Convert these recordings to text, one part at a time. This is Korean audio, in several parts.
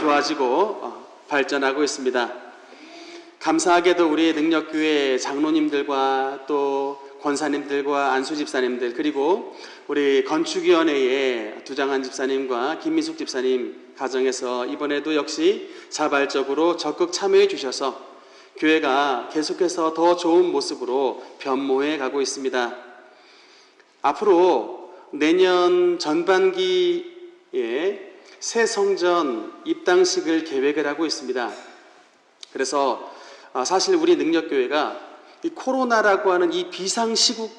좋아지고 발전하고 있습니다. 감사하게도 우리 능력교회 장로님들과 또 권사님들과 안수 집사님들, 그리고 우리 건축위원회의 두장한 집사님과 김민숙 집사님 가정에서 이번에도 역시 자발적으로 적극 참여해 주셔서 교회가 계속해서 더 좋은 모습으로 변모해 가고 있습니다. 앞으로 내년 전반기에 새 성전 입당식을 계획을 하고 있습니다. 그래서 사실 우리 능력교회가 이 코로나라고 하는 이 비상시국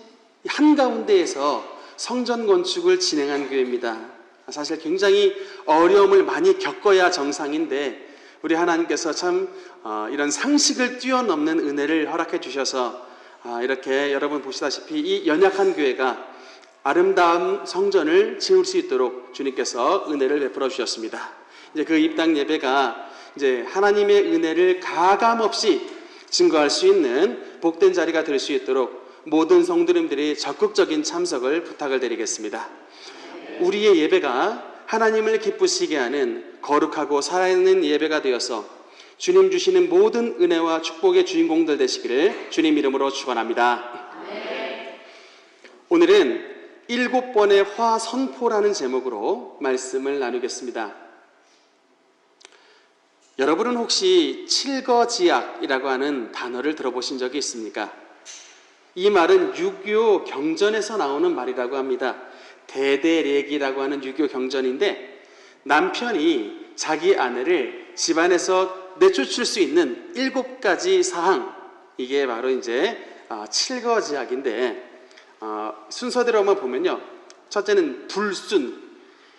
한가운데에서 성전 건축을 진행한 교회입니다. 사실 굉장히 어려움을 많이 겪어야 정상인데 우리 하나님께서 참 이런 상식을 뛰어넘는 은혜를 허락해 주셔서 이렇게 여러분 보시다시피 이 연약한 교회가 아름다운 성전을 지을 수 있도록 주님께서 은혜를 베풀어 주셨습니다. 이제 그 입당 예배가 이제 하나님의 은혜를 가감없이 증거할 수 있는 복된 자리가 될 수 있도록 모든 성도님들이 적극적인 참석을 부탁을 드리겠습니다. 우리의 예배가 하나님을 기쁘시게 하는 거룩하고 살아있는 예배가 되어서 주님 주시는 모든 은혜와 축복의 주인공들 되시기를 주님 이름으로 축원합니다. 오늘은 7번의 화선포라는 제목으로 말씀을 나누겠습니다. 여러분은 혹시 칠거지약이라고 하는 단어를 들어보신 적이 있습니까? 이 말은 유교 경전에서 나오는 말이라고 합니다. 대대례기라고 하는 유교 경전인데 남편이 자기 아내를 집안에서 내쫓을 수 있는 7가지 사항, 이게 바로 이제 칠거지약인데 순서대로 한번 보면요, 첫째는 불순,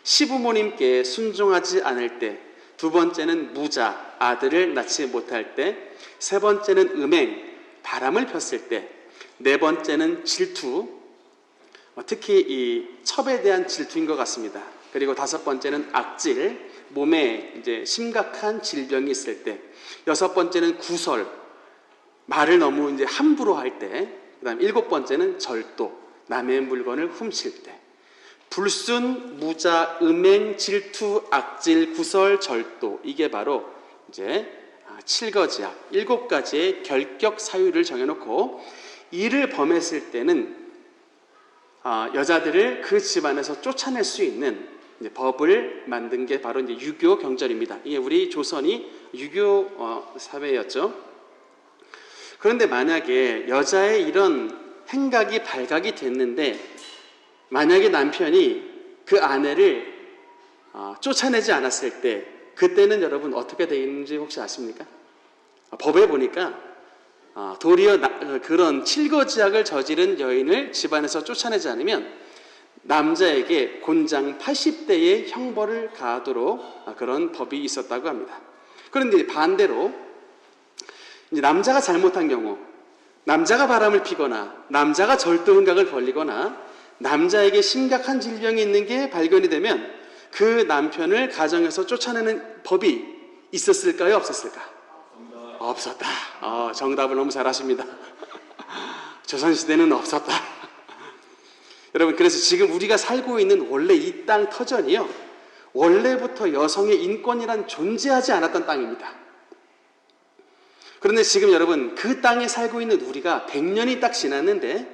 시부모님께 순종하지 않을 때, 두 번째는 무자, 아들을 낳지 못할 때, 세 번째는 음행, 바람을 폈을 때, 네 번째는 질투, 특히 이 첩에 대한 질투인 것 같습니다. 그리고 다섯 번째는 악질, 몸에 이제 심각한 질병이 있을 때, 여섯 번째는 구설, 말을 너무 이제 함부로 할 때, 그다음 7번째는 절도, 남의 물건을 훔칠 때. 불순, 무자, 음행, 질투, 악질, 구설, 절도, 이게 바로 이제 칠거지약 7가지의 결격 사유를 정해놓고 이를 범했을 때는 여자들을 그 집안에서 쫓아낼 수 있는 이제 법을 만든 게 바로 이제 유교 경전입니다. 이게 우리 조선이 유교 사회였죠. 그런데 만약에 여자의 이런 행각이 발각이 됐는데 만약에 남편이 그 아내를 쫓아내지 않았을 때 그때는 여러분 어떻게 되는지 혹시 아십니까? 법에 보니까 도리어 그런 칠거지약을 저지른 여인을 집안에서 쫓아내지 않으면 남자에게 곤장 80대의 형벌을 가하도록 그런 법이 있었다고 합니다. 그런데 반대로 이제 남자가 잘못한 경우, 남자가 바람을 피거나 남자가 절도 행각을 벌리거나 남자에게 심각한 질병이 있는 게 발견이 되면 그 남편을 가정에서 쫓아내는 법이 있었을까요? 없었을까? 없었다. 정답을 너무 잘하십니다. 조선시대는 없었다. 여러분, 그래서 지금 우리가 살고 있는 원래 이 땅 터전이요, 원래부터 여성의 인권이란 존재하지 않았던 땅입니다. 그런데 지금 여러분, 그 땅에 살고 있는 우리가 100년이 딱 지났는데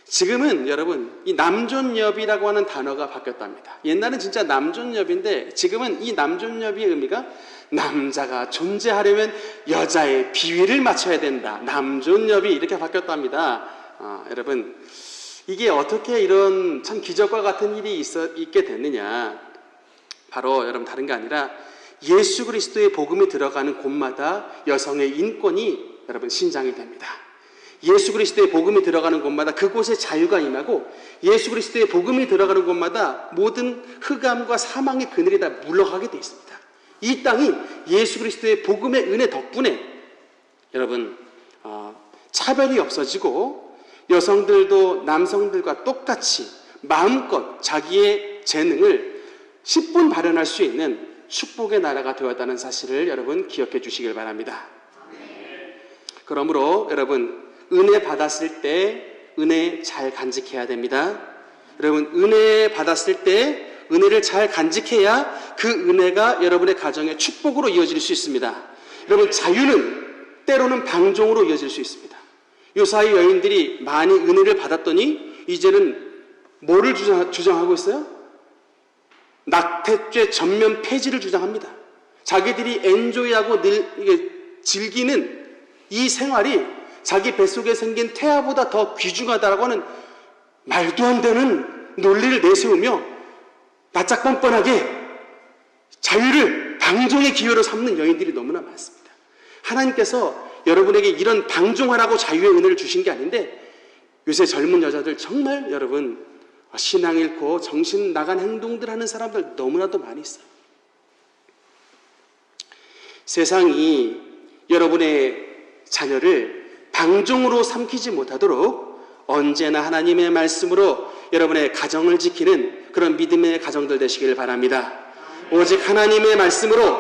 지금은 여러분 이 남존여비라고 하는 단어가 바뀌었답니다. 옛날은 진짜 남존여비인데 지금은 이 남존여비의 의미가 남자가 존재하려면 여자의 비위를 맞춰야 된다, 남존여비, 이렇게 바뀌었답니다. 여러분, 이게 어떻게 이런 참 기적과 같은 일이 있게 됐느냐, 바로 여러분 다른 게 아니라 예수 그리스도의 복음이 들어가는 곳마다 여성의 인권이 여러분 신장이 됩니다. 예수 그리스도의 복음이 들어가는 곳마다 그곳에 자유가 임하고 예수 그리스도의 복음이 들어가는 곳마다 모든 흑암과 사망의 그늘이 다 물러가게 되어 있습니다. 이 땅이 예수 그리스도의 복음의 은혜 덕분에 여러분 차별이 없어지고 여성들도 남성들과 똑같이 마음껏 자기의 재능을 10분 발현할 수 있는 축복의 나라가 되었다는 사실을 여러분 기억해 주시길 바랍니다. 그러므로 여러분, 은혜 받았을 때 은혜 잘 간직해야 됩니다. 여러분, 은혜 받았을 때 은혜를 잘 간직해야 그 은혜가 여러분의 가정의 축복으로 이어질 수 있습니다. 여러분, 자유는 때로는 방종으로 이어질 수 있습니다. 요사이 여인들이 많이 은혜를 받았더니 이제는 뭐를 주장하고 있어요? 낙태죄 전면 폐지를 주장합니다. 자기들이 엔조이하고 늘 즐기는 이 생활이 자기 뱃속에 생긴 태아보다 더 귀중하다라고 하는 말도 안 되는 논리를 내세우며 바짝 뻔뻔하게 자유를 방종의 기회로 삼는 여인들이 너무나 많습니다. 하나님께서 여러분에게 이런 방종하라고 자유의 은혜를 주신 게 아닌데, 요새 젊은 여자들 정말 여러분 신앙 잃고 정신 나간 행동들 하는 사람들 너무나도 많이 있어요. 세상이 여러분의 자녀를 방종으로 삼키지 못하도록 언제나 하나님의 말씀으로 여러분의 가정을 지키는 그런 믿음의 가정들 되시기를 바랍니다. 오직 하나님의 말씀으로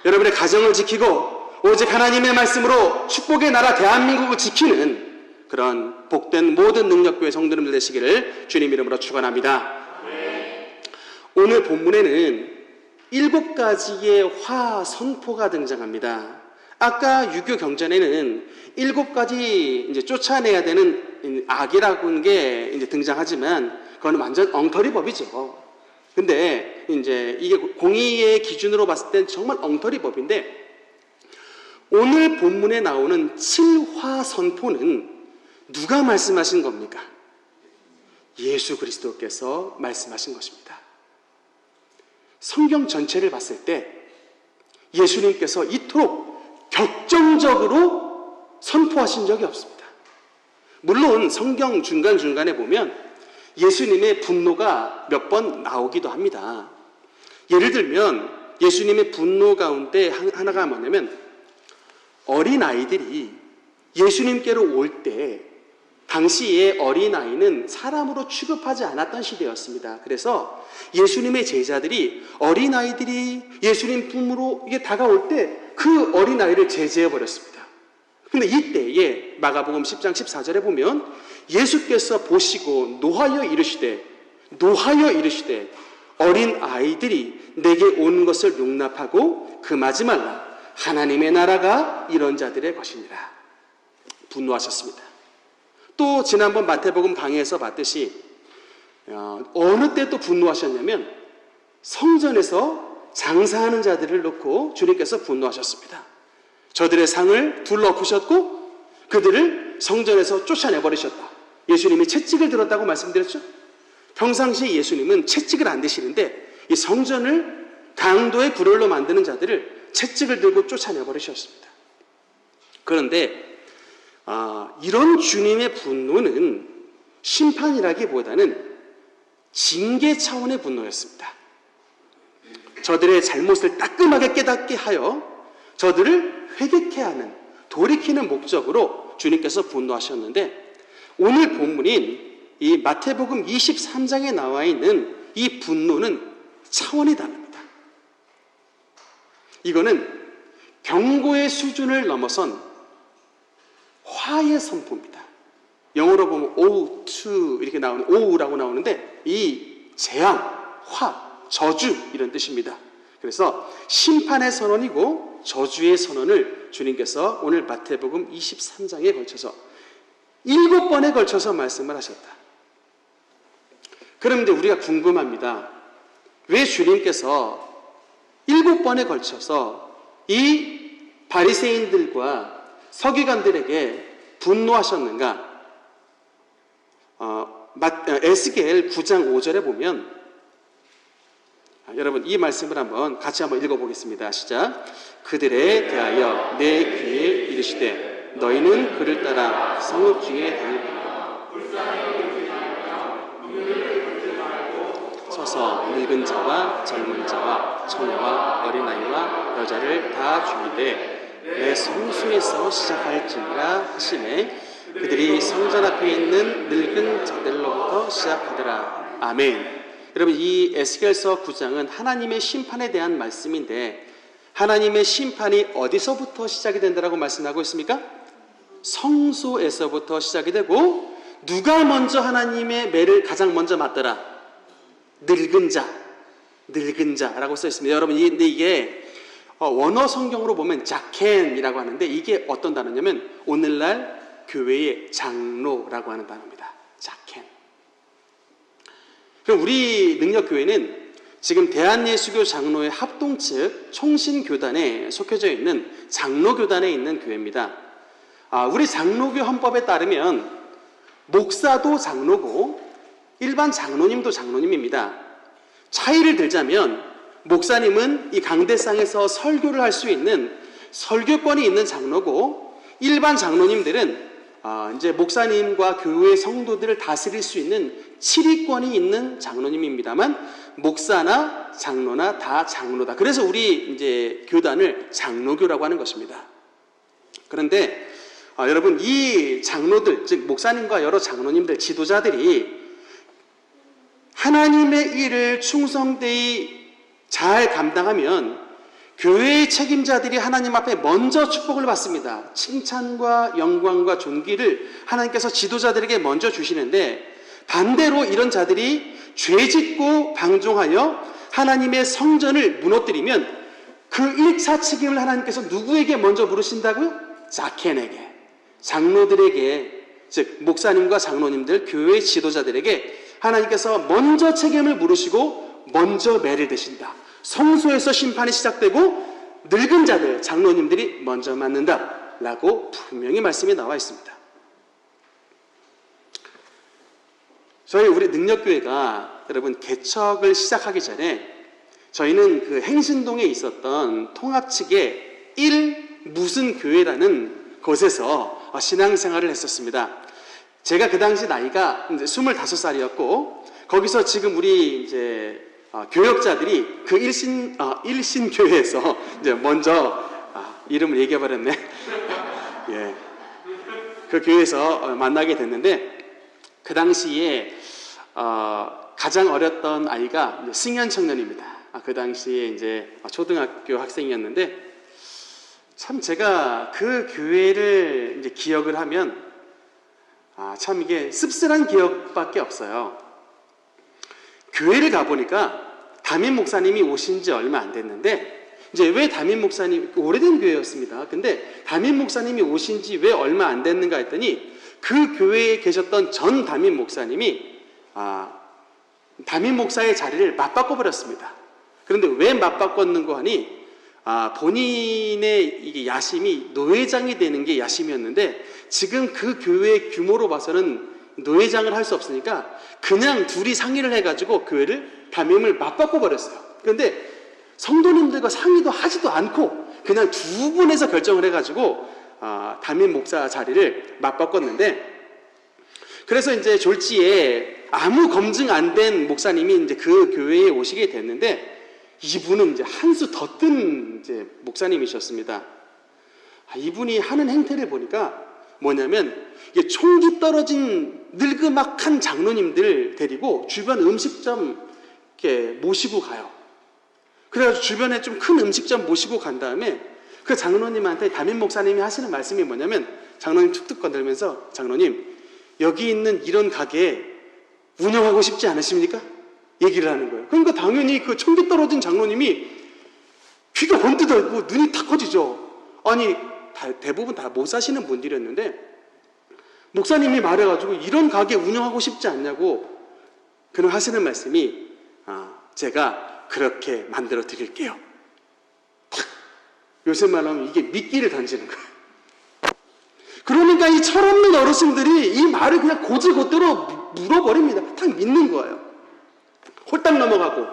여러분의 가정을 지키고 오직 하나님의 말씀으로 축복의 나라 대한민국을 지키는 그런 복된 모든 능력교회 성도님들 되시기를 주님 이름으로 축원합니다. 오늘 본문에는 7가지의 화 선포가 등장합니다. 아까 유교 경전에는 7가지 이제 쫓아내야 되는 악이라고 하는 게 이제 등장하지만 그건 완전 엉터리법이죠. 근데 이제 이게 공의의 기준으로 봤을 땐 정말 엉터리법인데, 오늘 본문에 나오는 7화 선포는 누가 말씀하신 겁니까? 예수 그리스도께서 말씀하신 것입니다. 성경 전체를 봤을 때 예수님께서 이토록 격정적으로 선포하신 적이 없습니다. 물론 성경 중간중간에 보면 예수님의 분노가 몇 번 나오기도 합니다. 예를 들면 예수님의 분노 가운데 하나가 뭐냐면, 어린아이들이 예수님께로 올 때 당시에 어린아이는 사람으로 취급하지 않았던 시대였습니다. 그래서 예수님의 제자들이 어린아이들이 예수님 품으로 이게 다가올 때 그 어린아이를 제재해 버렸습니다. 근데 이때에 마가복음 10장 14절에 보면 예수께서 보시고 노하여 이르시되 어린아이들이 내게 오는 것을 용납하고 금하지 말라. 하나님의 나라가 이런 자들의 것이니라. 분노하셨습니다. 또 지난번 마태복음 강해에서 봤듯이 어느 때 또 분노하셨냐면 성전에서 장사하는 자들을 놓고 주님께서 분노하셨습니다. 저들의 상을 둘러엎으셨고 그들을 성전에서 쫓아내버리셨다. 예수님이 채찍을 들었다고 말씀드렸죠. 평상시 예수님은 채찍을 안 드시는데 이 성전을 강도의 굴혈로 만드는 자들을 채찍을 들고 쫓아내버리셨습니다. 그런데 이런 주님의 분노는 심판이라기보다는 징계 차원의 분노였습니다. 저들의 잘못을 따끔하게 깨닫게 하여 저들을 회개케 하는, 돌이키는 목적으로 주님께서 분노하셨는데, 오늘 본문인 이 마태복음 23장에 나와 있는 이 분노는 차원이 다릅니다. 이거는 경고의 수준을 넘어선 화의 선포입니다. 영어로 보면 오우, 투 이렇게 나오는 오우라고 나오는데 이 재앙, 화, 저주 이런 뜻입니다. 그래서 심판의 선언이고 저주의 선언을 주님께서 오늘 마태복음 23장에 걸쳐서 7번에 걸쳐서 말씀을 하셨다. 그런데 우리가 궁금합니다. 왜 주님께서 7번에 걸쳐서 이 바리새인들과 서기관들에게 분노하셨는가? 에스겔 9장 5절에 보면 여러분 이 말씀을 같이 한번 읽어보겠습니다. 시작. 그들에 대하여 내 귀에 이르시되 너희는 그를 따라 성읍 중에 다니며 서서 늙은 자와 젊은 자와 처녀와 어린아이와 여자를 다 죽이되 내 성소에서 시작할지니라 하시매 그들이 성전 앞에 있는 늙은 자들로부터 시작하더라. 아멘. 여러분 이 에스겔서 9장은 하나님의 심판에 대한 말씀인데 하나님의 심판이 어디서부터 시작이 된다라고 말씀하고 있습니까? 성소에서부터 시작이 되고 누가 먼저 하나님의 매를 가장 먼저 맞더라? 늙은 자라고 써 있습니다. 여러분, 근데 이게 원어 성경으로 보면 자켄이라고 하는데 이게 어떤 단어냐면 오늘날 교회의 장로라고 하는 단어입니다. 자켄. 그럼 우리 능력교회는 지금 대한예수교 장로회 합동 측 총신교단에 속해져 있는 장로교단에 있는 교회입니다. 우리 장로교 헌법에 따르면 목사도 장로고 일반 장로님도 장로님입니다. 차이를 들자면 목사님은 이 강대상에서 설교를 할 수 있는 설교권이 있는 장로고 일반 장로님들은 이제 목사님과 교회 성도들을 다스릴 수 있는 치리권이 있는 장로님입니다만 목사나 장로나 다 장로다. 그래서 우리 이제 교단을 장로교라고 하는 것입니다. 그런데 여러분, 이 장로들, 즉 목사님과 여러 장로님들, 지도자들이 하나님의 일을 충성되이 잘 감당하면 교회의 책임자들이 하나님 앞에 먼저 축복을 받습니다. 칭찬과 영광과 존귀를 하나님께서 지도자들에게 먼저 주시는데, 반대로 이런 자들이 죄짓고 방종하여 하나님의 성전을 무너뜨리면 그 1차 책임을 하나님께서 누구에게 먼저 물으신다고요? 자켄에게, 장로들에게, 즉 목사님과 장로님들, 교회 지도자들에게 하나님께서 먼저 책임을 물으시고 먼저 매를 대신다. 성소에서 심판이 시작되고 늙은 자들, 장로님들이 먼저 맞는다 라고 분명히 말씀이 나와 있습니다. 우리 능력교회가 여러분 개척을 시작하기 전에 저희는 그 행신동에 있었던 통합 측의 무슨 교회라는 곳에서 신앙생활을 했었습니다. 제가 그 당시 나이가 이제 25살이었고 거기서 지금 우리 이제 교역자들이 그 일신교회에서 이제 먼저 이름을 얘기해버렸네. 예, 그 교회에서 만나게 됐는데 그 당시에 가장 어렸던 아이가 승현 청년입니다. 그 당시에 이제 초등학교 학생이었는데 참 제가 그 교회를 이제 기억을 하면 참 이게 씁쓸한 기억밖에 없어요. 교회를 가보니까 담임 목사님이 오신 지 얼마 안 됐는데 이제 왜 담임 목사님, 오래된 교회였습니다. 근데 담임 목사님이 오신 지 왜 얼마 안 됐는가 했더니 그 교회에 계셨던 전 담임 목사님이 담임 목사의 자리를 맞바꿔 버렸습니다. 그런데 왜 맞바꿨는가 하니 본인의 이게 야심이 노회장이 되는 게 야심이었는데 지금 그 교회의 규모로 봐서는 노회장을 할 수 없으니까 그냥 둘이 상의를 해가지고 교회를 담임을 맞바꿔 버렸어요. 그런데 성도님들과 상의도 하지도 않고 그냥 두 분에서 결정을 해가지고 담임 목사 자리를 맞바꿨는데, 그래서 이제 졸지에 아무 검증 안 된 목사님이 이제 그 교회에 오시게 됐는데 이분은 이제 한 수 더 뜬 이제 목사님이셨습니다. 이분이 하는 행태를 보니까 뭐냐면 이게 총기 떨어진 늙음악한 장로님들 데리고 주변 음식점 이렇게 모시고 가요. 그래가지고 주변에 좀 큰 음식점 모시고 간 다음에 그 장로님한테 담임 목사님이 하시는 말씀이 뭐냐면 장로님 툭툭 건들면서 장로님 여기 있는 이런 가게 운영하고 싶지 않으십니까? 얘기를 하는 거예요. 그러니까 당연히 그 총기 떨어진 장로님이 귀가 번뜩 열고 눈이 탁 커지죠. 아니 대부분 다 못 사시는 분들이었는데 목사님이 말해가지고 이런 가게 운영하고 싶지 않냐고 그는 하시는 말씀이 제가 그렇게 만들어 드릴게요. 요새 말하면 이게 미끼를 던지는 거예요. 그러니까 이 철없는 어르신들이 이 말을 그냥 고지고대로 물어버립니다. 딱 믿는 거예요. 홀딱 넘어가고.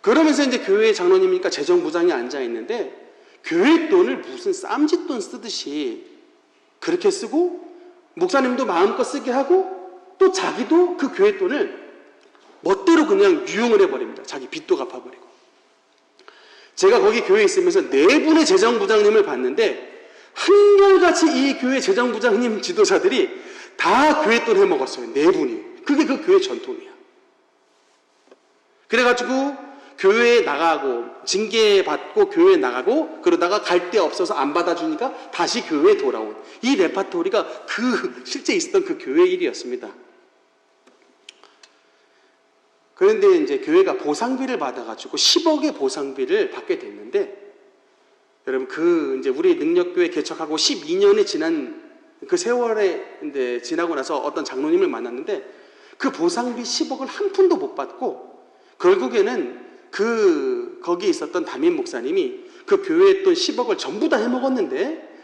그러면서 이제 교회 장로님이니까 재정부장이 앉아있는데 교회 돈을 무슨 쌈짓돈 쓰듯이 그렇게 쓰고 목사님도 마음껏 쓰게 하고 또 자기도 그 교회 돈을 멋대로 그냥 유용을 해버립니다. 자기 빚도 갚아버리고. 제가 거기 교회에 있으면서 4분의 재정부장님을 봤는데 한결같이 이 교회 재정부장님 지도자들이 다 교회 돈 해먹었어요. 4분이. 그게 그 교회 전통이야. 그래가지고 교회에 나가고 징계받고 교회에 나가고 그러다가 갈 데 없어서 안 받아주니까 다시 교회에 돌아온 이 레파토리가 그 실제 있었던 그 교회 일이었습니다. 그런데 이제 교회가 보상비를 받아가지고 10억의 보상비를 받게 됐는데, 여러분 그 이제 우리 능력교회 개척하고 12년이 지난 그 세월에 이제 지나고 나서 어떤 장로님을 만났는데, 그 보상비 10억을 한 푼도 못 받고 결국에는 거기 있었던 담임 목사님이 그 교회에 돈 10억을 전부 다 해먹었는데,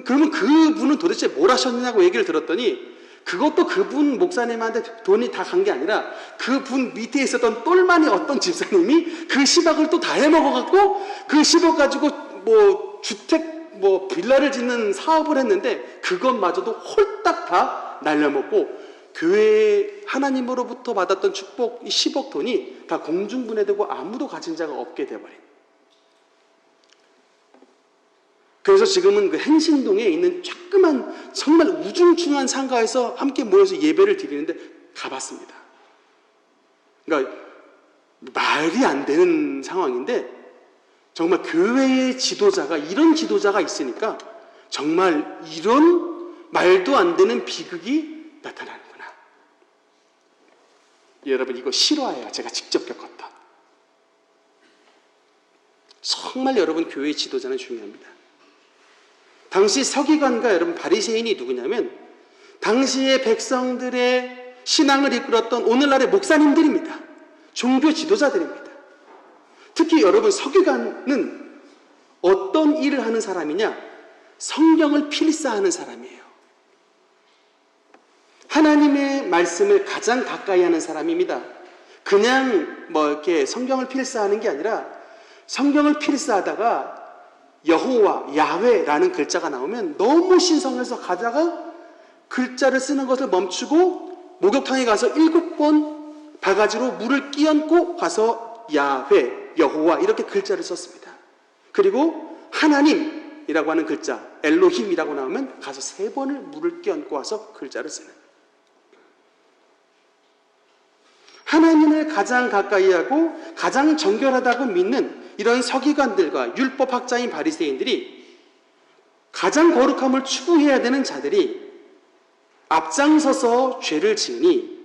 그러면 그분은 도대체 뭘 하셨느냐고 얘기를 들었더니, 그것도 그분 목사님한테 돈이 다 간 게 아니라 그분 밑에 있었던 똘마니 어떤 집사님이 그 10억을 또 다 해먹어갖고 그 10억 가지고 뭐 주택 뭐 빌라를 짓는 사업을 했는데, 그것마저도 홀딱 다 날려먹고 교회 하나님으로부터 받았던 축복 이 10억 돈이 다 공중분해되고 아무도 가진 자가 없게 돼버린. 그래서 지금은 그 행신동에 있는 조그만 정말 우중충한 상가에서 함께 모여서 예배를 드리는데 가봤습니다. 그러니까 말이 안 되는 상황인데, 정말 교회의 지도자가 이런 지도자가 있으니까 정말 이런 말도 안 되는 비극이 나타나는구나. 여러분 이거 실화예요. 제가 직접 겪었던. 정말 여러분 교회의 지도자는 중요합니다. 당시 서기관과 여러분 바리새인이 누구냐면 당시의 백성들의 신앙을 이끌었던 오늘날의 목사님들입니다. 종교 지도자들입니다. 특히 여러분 서기관은 어떤 일을 하는 사람이냐? 성경을 필사하는 사람이에요. 하나님의 말씀을 가장 가까이 하는 사람입니다. 그냥 뭐 이렇게 성경을 필사하는 게 아니라, 성경을 필사하다가 여호와, 야훼라는 글자가 나오면 너무 신성해서 가다가 글자를 쓰는 것을 멈추고 목욕탕에 가서 7번 바가지로 물을 끼얹고 가서 야훼, 여호와 이렇게 글자를 썼습니다. 그리고 하나님이라고 하는 글자, 엘로힘이라고 나오면 가서 3번을 물을 끼얹고 와서 글자를 쓰는. 하나님을 가장 가까이 하고 가장 정결하다고 믿는 이런 서기관들과 율법학자인 바리새인들이, 가장 거룩함을 추구해야 되는 자들이 앞장서서 죄를 지으니,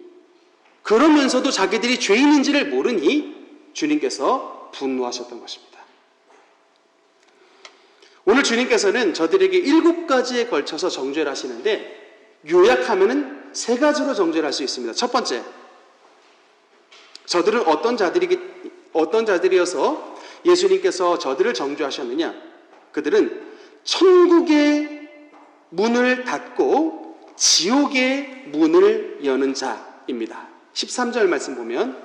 그러면서도 자기들이 죄인인지를 모르니 주님께서 분노하셨던 것입니다. 오늘 주님께서는 저들에게 7가지에 걸쳐서 정죄를 하시는데, 요약하면은 3가지로 정죄를 할 수 있습니다. 첫 번째, 저들은 어떤 자들이어서 예수님께서 저들을 정죄하셨느냐? 그들은 천국의 문을 닫고 지옥의 문을 여는 자입니다. 13절 말씀 보면,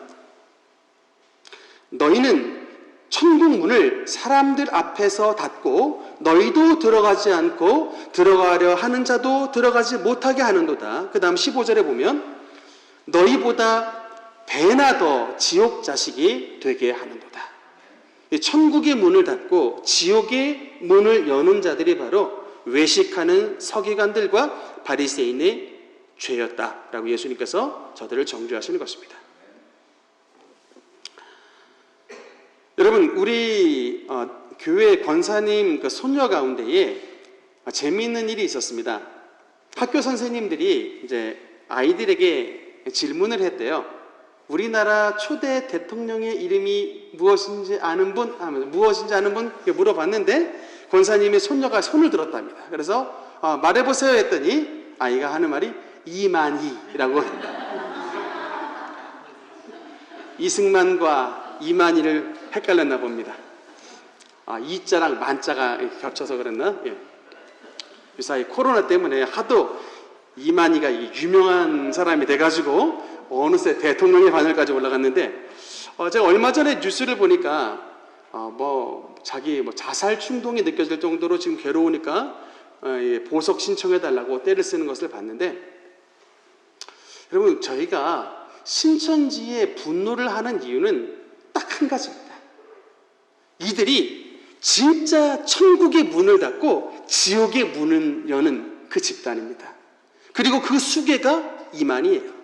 너희는 천국 문을 사람들 앞에서 닫고 너희도 들어가지 않고 들어가려 하는 자도 들어가지 못하게 하는도다. 그 다음 15절에 보면, 너희보다 배나 더 지옥 자식이 되게 하는도다. 천국의 문을 닫고 지옥의 문을 여는 자들이 바로 외식하는 서기관들과 바리새인의 죄였다라고 예수님께서 저들을 정죄하시는 것입니다. 여러분, 우리 교회 권사님 그 손녀 가운데에 재미있는 일이 있었습니다. 학교 선생님들이 이제 아이들에게 질문을 했대요. 우리나라 초대 대통령의 이름이 무엇인지 아는 분? 무엇인지 아는 분? 물어봤는데 권사님의 손녀가 손을 들었답니다. 그래서 말해보세요 했더니 아이가 하는 말이 이만희라고. 이승만과 이만희를 헷갈렸나 봅니다. 이자랑 만자가 겹쳐서 그랬나? 예. 이 사이 코로나 때문에 하도 이만희가 유명한 사람이 돼가지고 어느새 대통령의 반열까지 올라갔는데, 제가 얼마 전에 뉴스를 보니까 자기 자살 충동이 느껴질 정도로 지금 괴로우니까 보석 신청해달라고 떼를 쓰는 것을 봤는데, 여러분 저희가 신천지에 분노를 하는 이유는 딱 한 가지입니다. 이들이 진짜 천국의 문을 닫고 지옥의 문을 여는 그 집단입니다. 그리고 그 수괴가 이만희예요.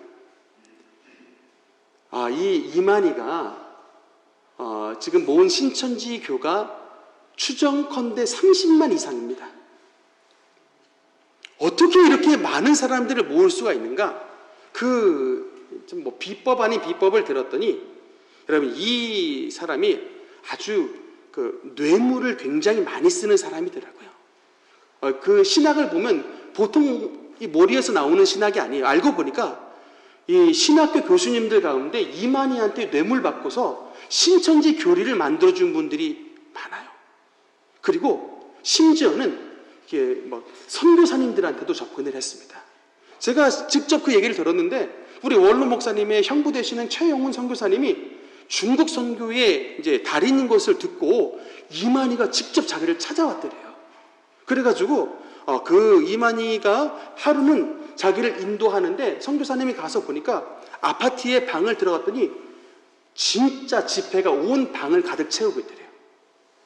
이 이만희가 지금 모은 신천지 교가 추정컨대 30만 이상입니다. 어떻게 이렇게 많은 사람들을 모을 수가 있는가? 그 좀 뭐 비법 아닌 비법을 들었더니 여러분 이 사람이 아주 그 뇌물을 굉장히 많이 쓰는 사람이더라고요. 그 신학을 보면 보통 이 머리에서 나오는 신학이 아니에요. 알고 보니까 이 신학교 교수님들 가운데 이만희한테 뇌물 받고서 신천지 교리를 만들어준 분들이 많아요. 그리고 심지어는 이게 뭐 선교사님들한테도 접근을 했습니다. 제가 직접 그 얘기를 들었는데 우리 원로 목사님의 형부 되시는 최영훈 선교사님이 중국 선교의 이제 달인인 것을 듣고 이만희가 직접 자기를 찾아왔더래요. 그래가지고 그 이만희가 하루는 자기를 인도하는데 선교사님이 가서 보니까 아파트에 방을 들어갔더니 진짜 지폐가 온 방을 가득 채우고 있더래요.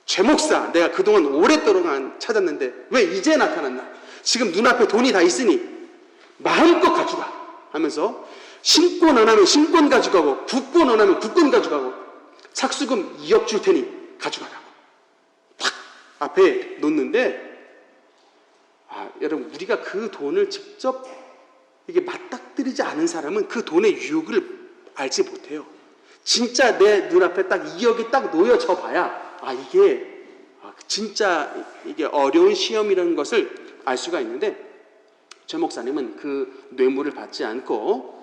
최 목사, 내가 그동안 오랫동안 찾았는데 왜 이제 나타났나? 지금 눈앞에 돈이 다 있으니 마음껏 가져가 하면서 신권 원하면 신권 가져가고 국권 원하면 국권 가져가고 착수금 2억 줄 테니 가져가라고 탁 앞에 놓는데 여러분 우리가 그 돈을 직접 이게 맞닥뜨리지 않은 사람은 그 돈의 유혹을 알지 못해요. 진짜 내 눈앞에 딱 2억이 딱 놓여져 봐야 이게 진짜 이게 어려운 시험이라는 것을 알 수가 있는데 최 목사님은 그 뇌물을 받지 않고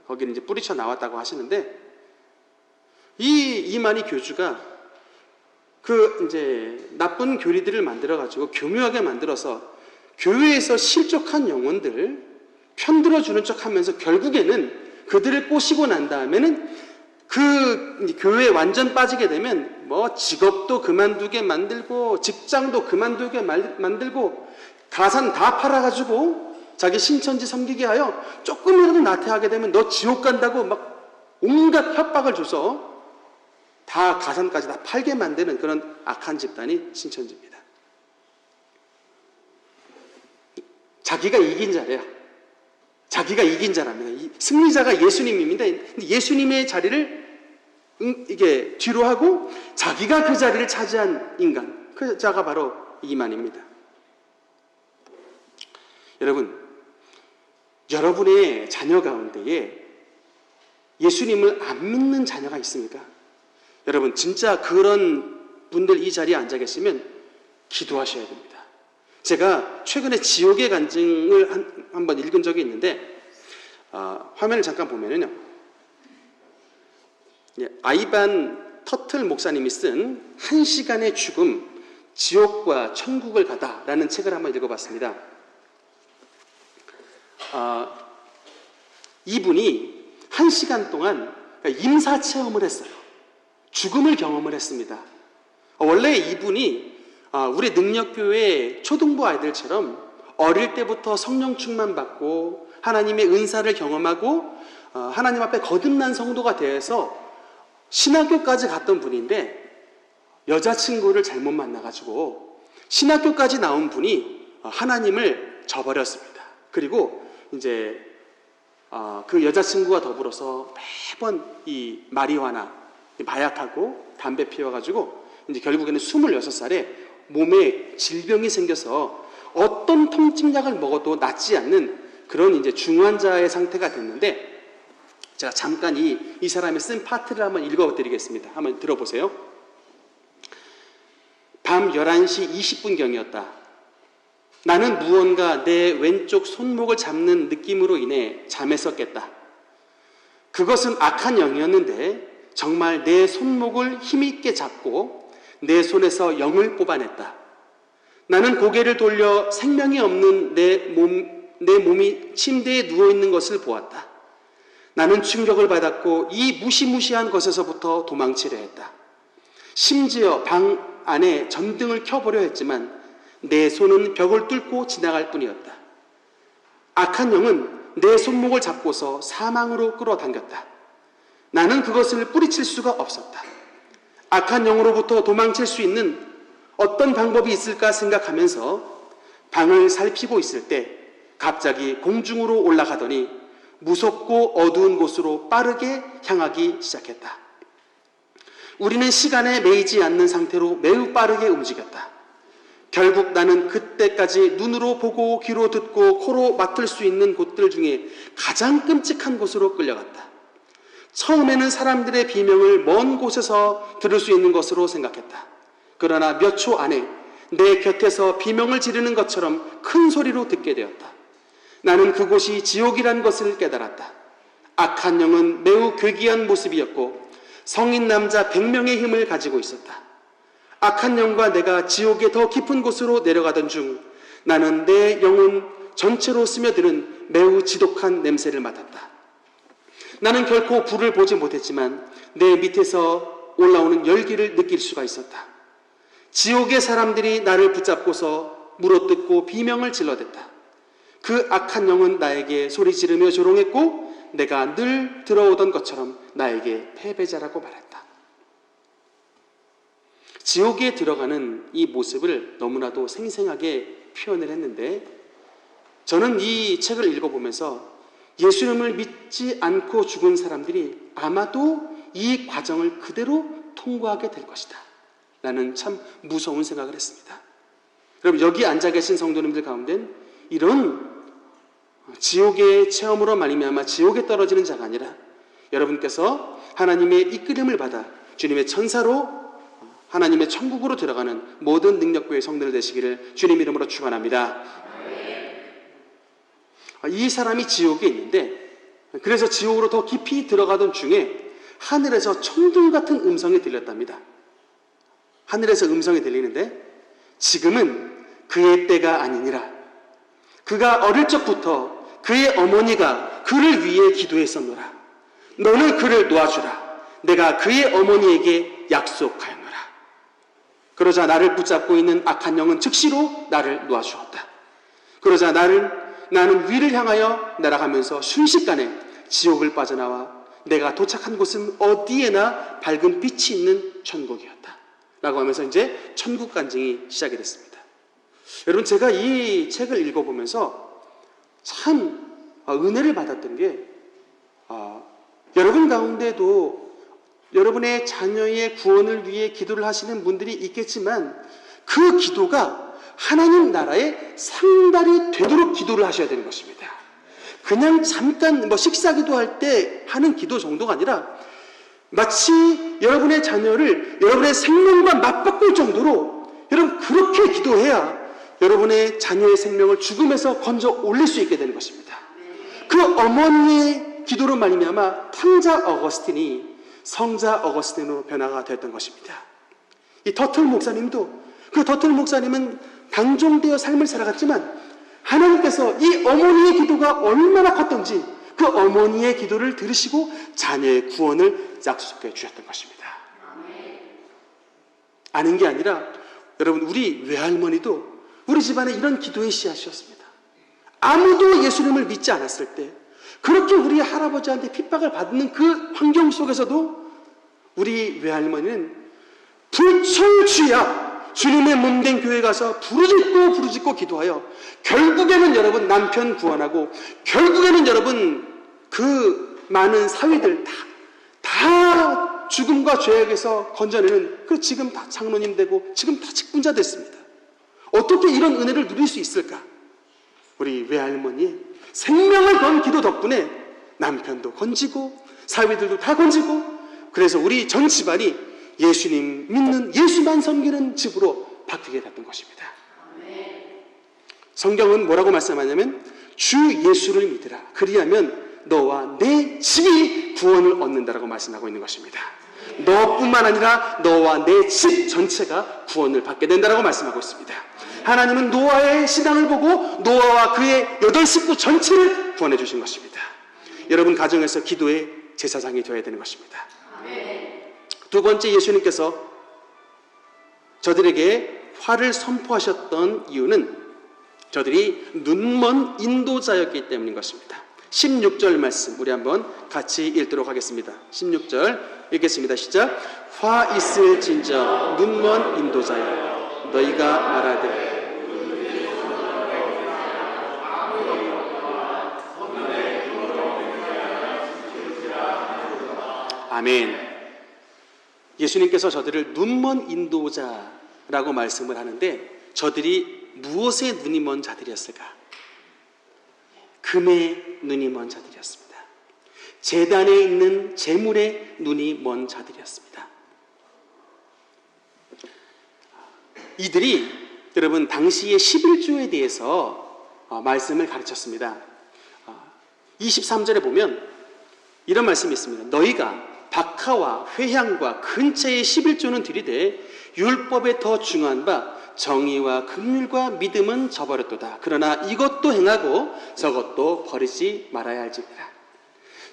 거기는 이제 뿌리쳐 나왔다고 하시는데 이 이만희 교주가 그 이제 나쁜 교리들을 만들어 가지고 교묘하게 만들어서 교회에서 실족한 영혼들 편들어 주는 척 하면서 결국에는 그들을 꼬시고 난 다음에는 그 교회에 완전 빠지게 되면 뭐 직업도 그만두게 만들고 직장도 그만두게 만들고 가산 다 팔아가지고 자기 신천지 섬기게 하여 조금이라도 나태하게 되면 너 지옥 간다고 막 온갖 협박을 줘서 다 가산까지 다 팔게 만드는 그런 악한 집단이 신천지입니다. 자기가 이긴 자래요. 자기가 이긴 자랍니다. 승리자가 예수님입니다. 예수님의 자리를 이게 뒤로 하고 자기가 그 자리를 차지한 인간, 그 자가 바로 이만입니다. 여러분, 여러분의 자녀 가운데에 예수님을 안 믿는 자녀가 있습니까? 여러분 진짜 그런 분들 이 자리에 앉아 계시면 기도하셔야 됩니다. 제가 최근에 지옥의 간증을 한번 읽은 적이 있는데 화면을 잠깐 보면은요, 아이반 터틀 목사님이 쓴 1시간의 죽음, 지옥과 천국을 가다라는 책을 한번 읽어봤습니다. 이분이 1시간 동안 임사체험을 했어요. 죽음을 경험을 했습니다. 원래 이분이 우리 능력교회 초등부 아이들처럼 어릴 때부터 성령 충만 받고 하나님의 은사를 경험하고 하나님 앞에 거듭난 성도가 되어서 신학교까지 갔던 분인데 여자친구를 잘못 만나가지고 신학교까지 나온 분이 하나님을 저버렸습니다. 그리고 이제 그 여자친구와 더불어서 매번 이 마리화나 마약하고 담배 피워가지고 이제 결국에는 26살에 몸에 질병이 생겨서 어떤 통증약을 먹어도 낫지 않는 그런 이제 중환자의 상태가 됐는데 제가 잠깐 이 사람이 쓴 파트를 한번 읽어드리겠습니다. 한번 들어보세요. 밤 11시 20분경이었다. 나는 무언가 내 왼쪽 손목을 잡는 느낌으로 인해 잠에서 깼다. 그것은 악한 영이었는데 정말 내 손목을 힘있게 잡고 내 손에서 영을 뽑아냈다. 나는 고개를 돌려 생명이 없는 내 몸이 침대에 누워있는 것을 보았다. 나는 충격을 받았고 이 무시무시한 것에서부터 도망치려 했다. 심지어 방 안에 전등을 켜보려 했지만 내 손은 벽을 뚫고 지나갈 뿐이었다. 악한 영은 내 손목을 잡고서 사망으로 끌어당겼다. 나는 그것을 뿌리칠 수가 없었다. 악한 영으로부터 도망칠 수 있는 어떤 방법이 있을까 생각하면서 방을 살피고 있을 때 갑자기 공중으로 올라가더니 무섭고 어두운 곳으로 빠르게 향하기 시작했다. 우리는 시간에 매이지 않는 상태로 매우 빠르게 움직였다. 결국 나는 그때까지 눈으로 보고 귀로 듣고 코로 맡을 수 있는 곳들 중에 가장 끔찍한 곳으로 끌려갔다. 처음에는 사람들의 비명을 먼 곳에서 들을 수 있는 것으로 생각했다. 그러나 몇 초 안에 내 곁에서 비명을 지르는 것처럼 큰 소리로 듣게 되었다. 나는 그곳이 지옥이란 것을 깨달았다. 악한 영은 매우 괴기한 모습이었고 성인 남자 100명의 힘을 가지고 있었다. 악한 영과 내가 지옥의 더 깊은 곳으로 내려가던 중 나는 내 영혼 전체로 스며드는 매우 지독한 냄새를 맡았다. 나는 결코 불을 보지 못했지만 내 밑에서 올라오는 열기를 느낄 수가 있었다. 지옥의 사람들이 나를 붙잡고서 물어뜯고 비명을 질러댔다. 그 악한 영은 나에게 소리 지르며 조롱했고 내가 늘 들어오던 것처럼 나에게 패배자라고 말했다. 지옥에 들어가는 이 모습을 너무나도 생생하게 표현을 했는데, 저는 이 책을 읽어보면서 예수님을 믿지 않고 죽은 사람들이 아마도 이 과정을 그대로 통과하게 될 것이다 라는 참 무서운 생각을 했습니다. 여러분, 여기 앉아 계신 성도님들 가운데는 이런 지옥의 체험으로 말미암아 지옥에 떨어지는 자가 아니라 여러분께서 하나님의 이끌림을 받아 주님의 천사로 하나님의 천국으로 들어가는 모든 능력부의 성도들 되시기를 주님 이름으로 축원합니다. 이 사람이 지옥에 있는데, 그래서 지옥으로 더 깊이 들어가던 중에 하늘에서 천둥 같은 음성이 들렸답니다. 하늘에서 음성이 들리는데 지금은 그의 때가 아니니라. 그가 어릴 적부터 그의 어머니가 그를 위해 기도했었노라. 너는 그를 놓아주라. 내가 그의 어머니에게 약속하였노라. 그러자 나를 붙잡고 있는 악한 영은 즉시로 나를 놓아주었다. 그러자 나는 위를 향하여 날아가면서 순식간에 지옥을 빠져나와 내가 도착한 곳은 어디에나 밝은 빛이 있는 천국이었다 라고 하면서 이제 천국 간증이 시작이 됐습니다. 여러분, 제가 이 책을 읽어보면서 참 은혜를 받았던 게, 여러분 가운데도 여러분의 자녀의 구원을 위해 기도를 하시는 분들이 있겠지만 그 기도가 하나님 나라의 상달이 되도록 기도를 하셔야 되는 것입니다. 그냥 잠깐 식사기도 할 때 하는 기도 정도가 아니라 마치 여러분의 자녀를 여러분의 생명과 맞바꿀 정도로 여러분 그렇게 기도해야 여러분의 자녀의 생명을 죽음에서 건져 올릴 수 있게 되는 것입니다. 그 어머니의 기도로 말미암아 탕자 어거스틴이 성자 어거스틴으로 변화가 되었던 것입니다. 이 더틀 목사님도, 그 더틀 목사님은 방종되어 삶을 살아갔지만 하나님께서 이 어머니의 기도가 얼마나 컸던지 그 어머니의 기도를 들으시고 자녀의 구원을 약속해 주셨던 것입니다. 아는 게 아니라 여러분, 우리 외할머니도 우리 집안에 이런 기도의 씨앗이었습니다. 아무도 예수님을 믿지 않았을 때 그렇게 우리 할아버지한테 핍박을 받는 그 환경 속에서도 우리 외할머니는 불철주야 주님의 몸된 교회 가서 부르짖고 기도하여 결국에는 여러분 남편 구원하고 결국에는 여러분 그 많은 사위들 다 죽음과 죄악에서 건져내는, 그 지금 다 장로님 되고 지금 다 직분자 됐습니다. 어떻게 이런 은혜를 누릴 수 있을까? 우리 외할머니의 생명을 건 기도 덕분에 남편도 건지고 사위들도 다 건지고, 그래서 우리 전 집안이 예수님 믿는, 예수만 섬기는 집으로 바뀌게 됐던 것입니다. 성경은 뭐라고 말씀하냐면 주 예수를 믿으라. 그리하면 너와 내 집이 구원을 얻는다라고 말씀하고 있는 것입니다. 너뿐만 아니라 너와 내 집 전체가 구원을 받게 된다라고 말씀하고 있습니다. 하나님은 노아의 신앙을 보고 노아와 그의 8 식구 전체를 구원해 주신 것입니다. 여러분 가정에서 기도의 제사장이 되어야 되는 것입니다. 두 번째, 예수님께서 저들에게 화를 선포하셨던 이유는 저들이 눈먼 인도자였기 때문인 것입니다. 16절 말씀 우리 한번 같이 읽도록 하겠습니다. 16절 읽겠습니다. 시작. 화 있을진저 눈먼 인도자여 너희가 말하되 아멘. 예수님께서 저들을 눈먼 인도자라고 말씀을 하는데 저들이 무엇에 눈이 먼 자들이었을까? 금에 눈이 먼 자들이었습니다. 제단에 있는 제물에 눈이 먼 자들이었습니다. 이들이 여러분 당시의 11조에 대해서 말씀을 가르쳤습니다. 23절에 보면 이런 말씀이 있습니다. 너희가 박하와 회향과 근처의 11조는 들이되 율법에 더 중요한 바 정의와 긍휼과 믿음은 저버렸도다. 그러나 이것도 행하고 저것도 버리지 말아야 할지니라.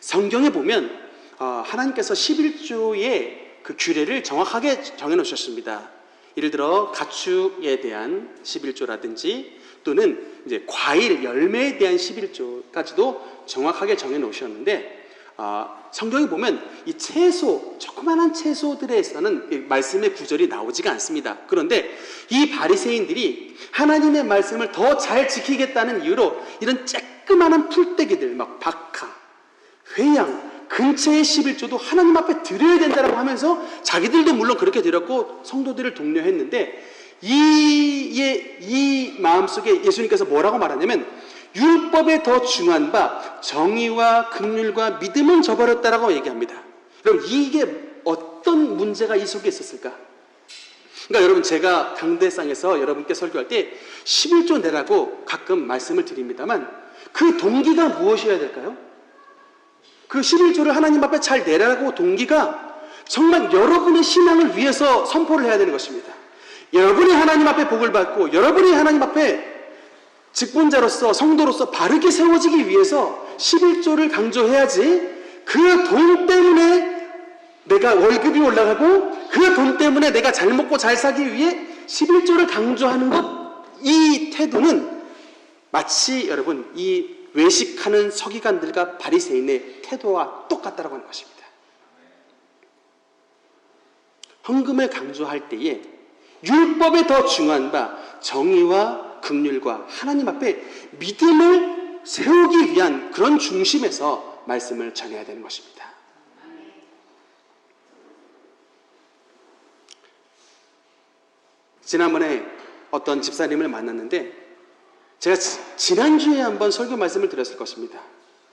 성경에 보면 하나님께서 11조의 그 규례를 정확하게 정해놓으셨습니다. 예를 들어 가축에 대한 11조라든지 또는 이제 과일, 열매에 대한 11조까지도 정확하게 정해놓으셨는데 성경에 보면 이 채소, 조그마한 채소들에서는 이 말씀의 구절이 나오지가 않습니다. 그런데 이 바리새인들이 하나님의 말씀을 더 잘 지키겠다는 이유로 이런 쬐끄만한 풀떼기들, 막 박하, 회양, 근처의 11조도 하나님 앞에 드려야 된다고 하면서 자기들도 물론 그렇게 드렸고 성도들을 독려했는데 이 마음속에 예수님께서 뭐라고 말하냐면 율법에 더 중요한 바 정의와 긍휼과 믿음은 저버렸다라고 얘기합니다. 여러분 이게 어떤 문제가 이 속에 있었을까? 그러니까 여러분 제가 강대상에서 여러분께 설교할 때 11조 내라고 가끔 말씀을 드립니다만 그 동기가 무엇이어야 될까요? 그 11조를 하나님 앞에 잘 내라고 동기가 정말 여러분의 신앙을 위해서 선포를 해야 되는 것입니다. 여러분이 하나님 앞에 복을 받고 여러분이 하나님 앞에 직분자로서 성도로서 바르게 세워지기 위해서 11조를 강조해야지 그 돈 때문에 내가 월급이 올라가고 그 돈 때문에 내가 잘 먹고 잘 살기 위해 11조를 강조하는 것, 이 태도는 마치 여러분 이 외식하는 서기관들과 바리새인의 태도와 똑같다고 하는 것입니다. 헌금을 강조할 때에 율법에 더 중요한 바 정의와 긍휼과 하나님 앞에 믿음을 세우기 위한 그런 중심에서 말씀을 전해야 되는 것입니다. 지난번에 어떤 집사님을 만났는데 제가 지난주에 한번 설교 말씀을 드렸을 것입니다.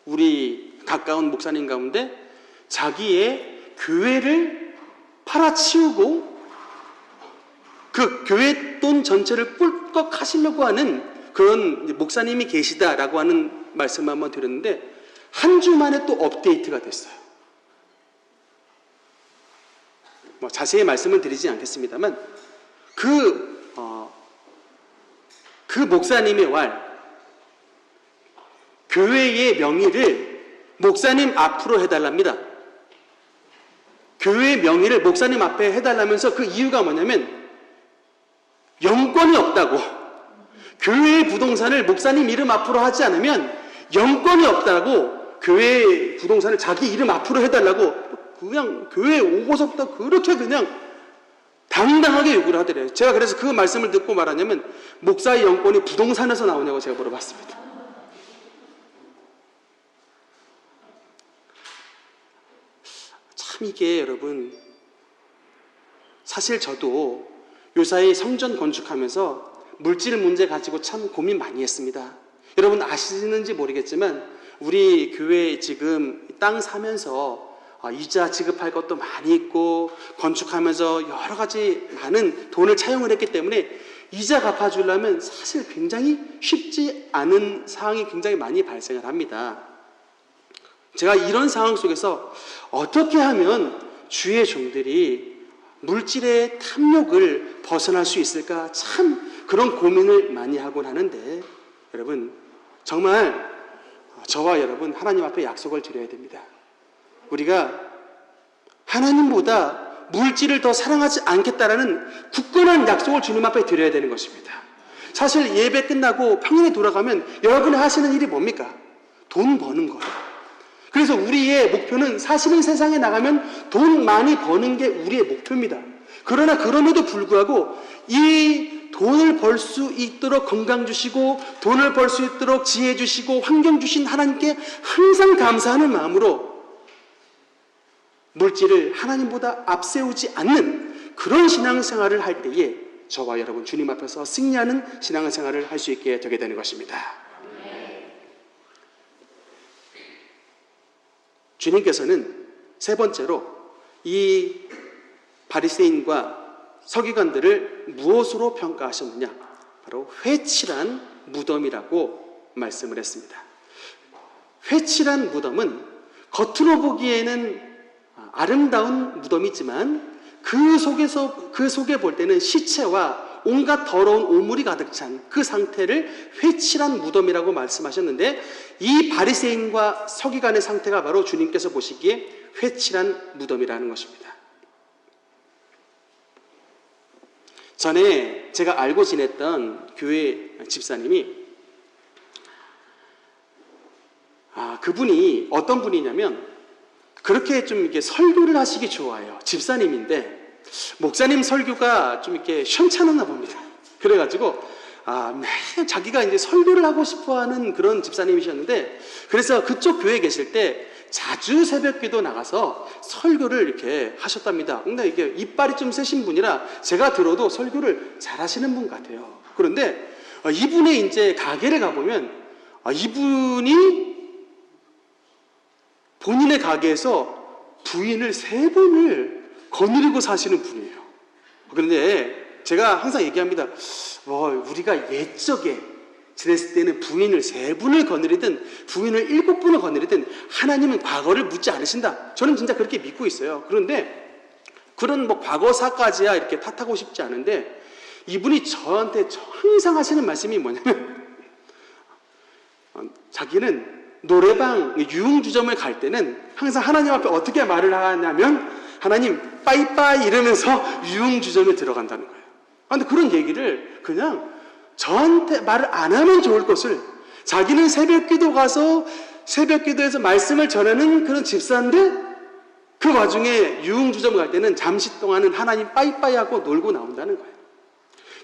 우리 가까운 목사님 가운데 자기의 교회를 팔아치우고 그 교회 돈 전체를 꿀꺽 하시려고 하는 그런 목사님이 계시다라고 하는 말씀을 한번 드렸는데 한 주 만에 또 업데이트가 됐어요. 뭐 자세히 말씀을 드리지 않겠습니다만 그 목사님의 교회의 명의를 목사님 앞으로 해달랍니다. 교회의 명의를 목사님 앞에 해달라면서 그 이유가 뭐냐면 영권이 없다고. 교회의 부동산을 목사님 이름 앞으로 하지 않으면 영권이 없다고 교회의 부동산을 자기 이름 앞으로 해달라고 그냥 교회에 오고서부터 그렇게 그냥 당당하게 요구를 하더래요. 제가 그래서 그 말씀을 듣고 말하냐면 목사의 영권이 부동산에서 나오냐고 제가 물어봤습니다. 참 이게 여러분 사실 저도 요사이 성전 건축하면서 물질 문제 가지고 참 고민 많이 했습니다. 여러분 아시는지 모르겠지만 우리 교회 지금 땅 사면서 이자 지급할 것도 많이 있고 건축하면서 여러 가지 많은 돈을 차용을 했기 때문에 이자 갚아주려면 사실 굉장히 쉽지 않은 상황이 굉장히 많이 발생을 합니다. 제가 이런 상황 속에서 어떻게 하면 주의 종들이 물질의 탐욕을 벗어날 수 있을까 참 그런 고민을 많이 하곤 하는데 여러분 정말 저와 여러분 하나님 앞에 약속을 드려야 됩니다. 우리가 하나님보다 물질을 더 사랑하지 않겠다라는 굳건한 약속을 주님 앞에 드려야 되는 것입니다. 사실 예배 끝나고 평일에 돌아가면 여러분이 하시는 일이 뭡니까? 돈 버는 거예요. 그래서 우리의 목표는 사실은 세상에 나가면 돈 많이 버는 게 우리의 목표입니다. 그러나 그럼에도 불구하고 이 돈을 벌 수 있도록 건강 주시고 돈을 벌 수 있도록 지혜 주시고 환경 주신 하나님께 항상 감사하는 마음으로 물질을 하나님보다 앞세우지 않는 그런 신앙생활을 할 때에 저와 여러분 주님 앞에서 승리하는 신앙생활을 할 수 있게 되게 되는 것입니다. 주님께서는 세 번째로 이 바리새인과 서기관들을 무엇으로 평가하셨느냐? 바로 회칠한 무덤이라고 말씀을 했습니다. 회칠한 무덤은 겉으로 보기에는 아름다운 무덤이지만 그 속에 볼 때는 시체와 온갖 더러운 오물이 가득 찬 그 상태를 회칠한 무덤이라고 말씀하셨는데, 이 바리새인과 서기관의 상태가 바로 주님께서 보시기에 회칠한 무덤이라는 것입니다. 전에 제가 알고 지냈던 교회 집사님이 그분이 어떤 분이냐면 그렇게 좀 이렇게 설교를 하시기 좋아해요. 집사님인데 목사님 설교가 좀 이렇게 시원찮았나 봅니다. 그래가지고 매일 자기가 이제 설교를 하고 싶어하는 그런 집사님이셨는데, 그래서 그쪽 교회에 계실 때 자주 새벽기도 나가서 설교를 이렇게 하셨답니다. 근데 이게 이빨이 좀 세신 분이라 제가 들어도 설교를 잘하시는 분 같아요. 그런데 이분의 이제 가게를 가보면 이분이 본인의 가게에서 부인을 3번을 거느리고 사시는 분이에요. 그런데 제가 항상 얘기합니다. 우리가 옛적에 지냈을 때는 부인을 3분을 거느리든 부인을 7분을 거느리든 하나님은 과거를 묻지 않으신다. 저는 진짜 그렇게 믿고 있어요. 그런데 그런 과거사까지야 이렇게 탓하고 싶지 않은데, 이분이 저한테 항상 하시는 말씀이 뭐냐면 자기는 노래방 유흥주점을 갈 때는 항상 하나님 앞에 어떻게 말을 하냐면 하나님 빠이빠이 이러면서 유흥주점에 들어간다는 거예요. 근데 그런 얘기를 그냥 저한테 말을 안 하면 좋을 것을, 자기는 새벽기도 가서 새벽기도에서 말씀을 전하는 그런 집사인데 그 와중에 유흥주점 갈 때는 잠시 동안은 하나님 빠이빠이 하고 놀고 나온다는 거예요.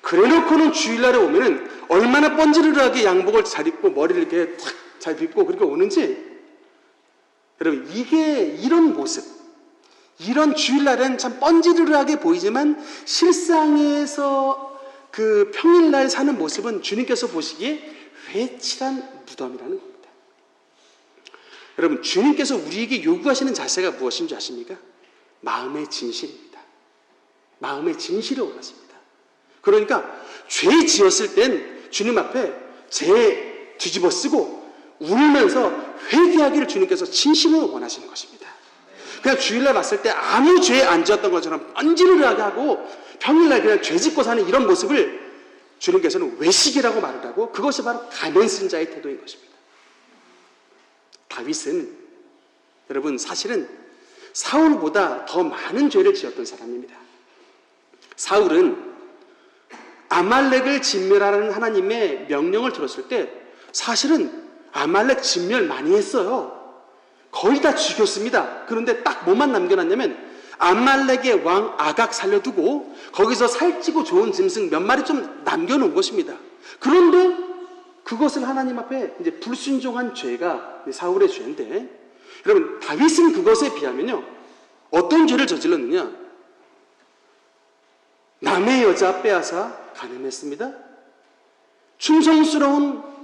그래놓고는 주일날에 오면은 얼마나 뻔지르르하게 양복을 잘 입고 머리를 이렇게 탁 잘 빗고 그렇게 오는지. 여러분, 이런 모습, 이런 주일날은 참 뻔지르르하게 보이지만 실상에서 그 평일날 사는 모습은 주님께서 보시기에 회칠한 무덤이라는 겁니다. 여러분, 주님께서 우리에게 요구하시는 자세가 무엇인지 아십니까? 마음의 진실입니다. 마음의 진실을 원하십니다. 그러니까 죄 지었을 땐 주님 앞에 죄 뒤집어 쓰고 울면서 회개하기를 주님께서 진심으로 원하시는 것입니다. 그냥 주일날 왔을 때 아무 죄 안 지었던 것처럼 뻔지르르하게 하고 평일날 그냥 죄 짓고 사는 이런 모습을 주님께서는 외식이라고 말을 하고, 그것이 바로 가면 쓴 자의 태도인 것입니다. 다윗은 여러분 사실은 사울보다 더 많은 죄를 지었던 사람입니다. 사울은 아말렉을 진멸하라는 하나님의 명령을 들었을 때 사실은 아말렉 진멸 많이 했어요. 거의 다 죽였습니다. 그런데 딱 뭐만 남겨놨냐면 아말렉의 왕 아각 살려두고 거기서 살찌고 좋은 짐승 몇 마리 좀 남겨놓은 것입니다. 그런데 그것을 하나님 앞에 이제 불순종한 죄가 사울의 죄인데, 여러분 다윗은 그것에 비하면요 어떤 죄를 저질렀느냐? 남의 여자 빼앗아 간음했습니다. 충성스러운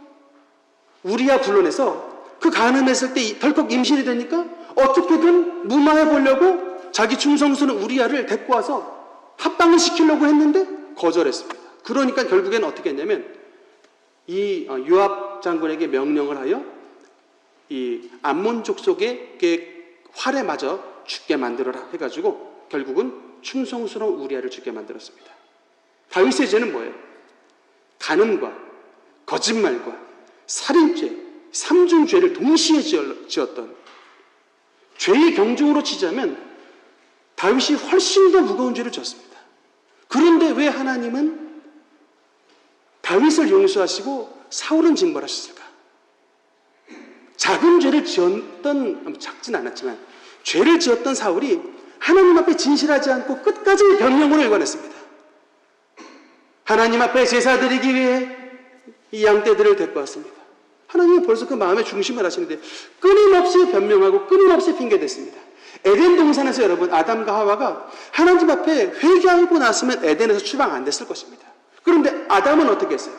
우리야 불러내서 그 간음했을 때 덜컥 임신이 되니까 어떻게든 무마해 보려고 자기 충성스러운 우리야를 데리고 와서 합방을 시키려고 했는데 거절했습니다. 그러니까 결국에는 어떻게 했냐면 이 요압 장군에게 명령을 하여 이 암몬 족속의 활에 맞아 죽게 만들어라 해가지고 결국은 충성스러운 우리야를 죽게 만들었습니다. 다윗의 죄는 뭐예요? 간음과 거짓말과 살인죄, 3중죄를 동시에 지었던, 죄의 경중으로 치자면 다윗이 훨씬 더 무거운 죄를 지었습니다. 그런데 왜 하나님은 다윗을 용서하시고 사울은 징벌하셨을까? 작은 죄를 지었던, 작진 않았지만 죄를 지었던 사울이 하나님 앞에 진실하지 않고 끝까지 변명으로 일관했습니다. 하나님 앞에 제사 드리기 위해 이 양떼들을 데리고 왔습니다. 하나님은 벌써 그 마음의 중심을 하시는데 끊임없이 변명하고 끊임없이 핑계댔습니다. 에덴 동산에서 여러분 아담과 하와가 하나님 앞에 회개하고 났으면 에덴에서 추방 안 됐을 것입니다. 그런데 아담은 어떻게 했어요?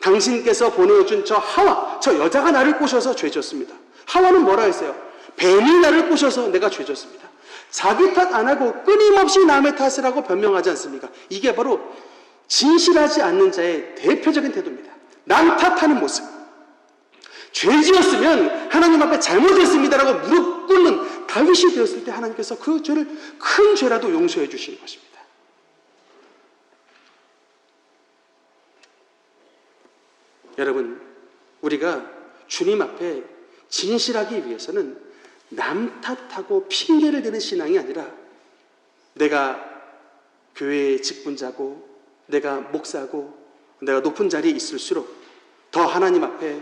당신께서 보내준 저 하와, 저 여자가 나를 꼬셔서 죄졌습니다. 하와는 뭐라 했어요? 뱀이 나를 꼬셔서 내가 죄졌습니다. 자기 탓 안 하고 끊임없이 남의 탓을 하고 변명하지 않습니까? 이게 바로 진실하지 않는 자의 대표적인 태도입니다. 남 탓하는 모습. 죄 지었으면 하나님 앞에 잘못했습니다라고 무릎 꿇는 다윗이 되었을 때 하나님께서 그 죄를 큰 죄라도 용서해 주시는 것입니다. 여러분, 우리가 주님 앞에 진실하기 위해서는 남 탓하고 핑계를 대는 신앙이 아니라 내가 교회의 직분자고 내가 목사고 내가 높은 자리에 있을수록 더 하나님 앞에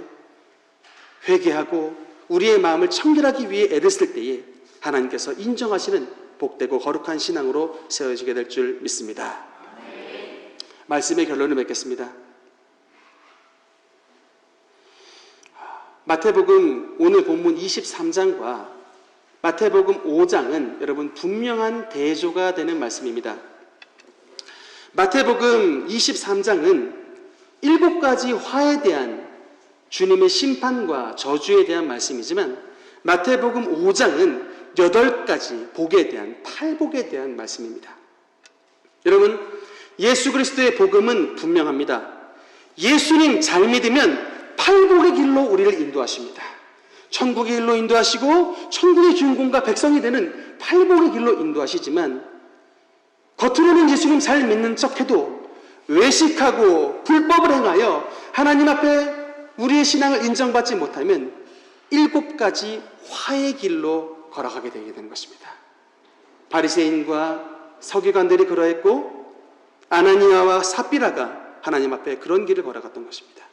회개하고 우리의 마음을 청결하기 위해 애를 쓸 때에 하나님께서 인정하시는 복되고 거룩한 신앙으로 세워지게 될 줄 믿습니다. 말씀의 결론을 맺겠습니다. 마태복음 오늘 본문 23장과 마태복음 5장은 여러분 분명한 대조가 되는 말씀입니다. 마태복음 23장은 7가지 화에 대한 주님의 심판과 저주에 대한 말씀이지만 마태복음 5장은 8가지 복에 대한 팔복에 대한 말씀입니다. 여러분, 예수 그리스도의 복음은 분명합니다. 예수님 잘 믿으면 팔복의 길로 우리를 인도하십니다. 천국의 길로 인도하시고 천국의 주인공과 백성이 되는 팔복의 길로 인도하시지만 겉으로는 예수님 잘 믿는 척해도 외식하고 불법을 행하여 하나님 앞에 우리의 신앙을 인정받지 못하면 7가지 화의 길로 걸어가게 되게 되는 것입니다. 바리새인과 서기관들이 그러했고 아나니아와 삽비라가 하나님 앞에 그런 길을 걸어갔던 것입니다.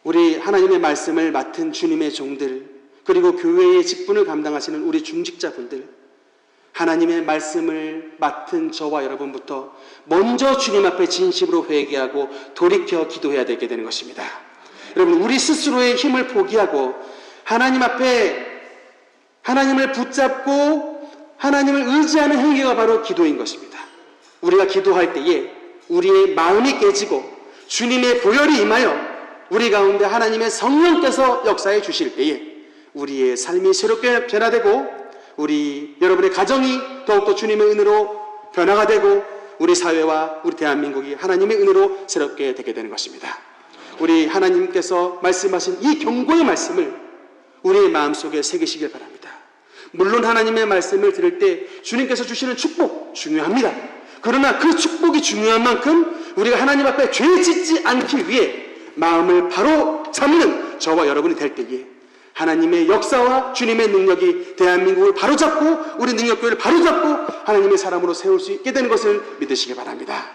우리 하나님의 말씀을 맡은 주님의 종들, 그리고 교회의 직분을 감당하시는 우리 중직자분들, 하나님의 말씀을 맡은 저와 여러분부터 먼저 주님 앞에 진심으로 회개하고 돌이켜 기도해야 되게 되는 것입니다. 여러분, 우리 스스로의 힘을 포기하고 하나님 앞에 하나님을 붙잡고 하나님을 의지하는 행위가 바로 기도인 것입니다. 우리가 기도할 때에 우리의 마음이 깨지고 주님의 보혈이 임하여 우리 가운데 하나님의 성령께서 역사해 주실 때에 우리의 삶이 새롭게 변화되고 우리 여러분의 가정이 더욱더 주님의 은혜로 변화가 되고 우리 사회와 우리 대한민국이 하나님의 은혜로 새롭게 되게 되는 것입니다. 우리 하나님께서 말씀하신 이 경고의 말씀을 우리의 마음속에 새기시길 바랍니다. 물론 하나님의 말씀을 들을 때 주님께서 주시는 축복 중요합니다. 그러나 그 축복이 중요한 만큼 우리가 하나님 앞에 죄 짓지 않기 위해 마음을 바로 잡는 저와 여러분이 될 때에 하나님의 역사와 주님의 능력이 대한민국을 바로잡고 우리 능력교회를 바로잡고 하나님의 사람으로 세울 수 있게 되는 것을 믿으시기 바랍니다.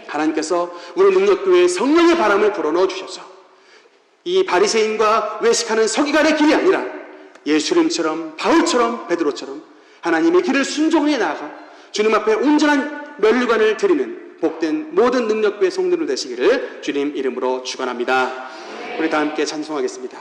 하나님께서 우리 능력교회에 성령의 바람을 불어넣어 주셔서 이 바리새인과 외식하는 서기관의 길이 아니라 예수님처럼 바울처럼 베드로처럼 하나님의 길을 순종해 나아가 주님 앞에 온전한 면류관을 드리는 복된 모든 능력교회 성도들 되시기를 주님 이름으로 축원합니다. 우리 다 함께 찬송하겠습니다.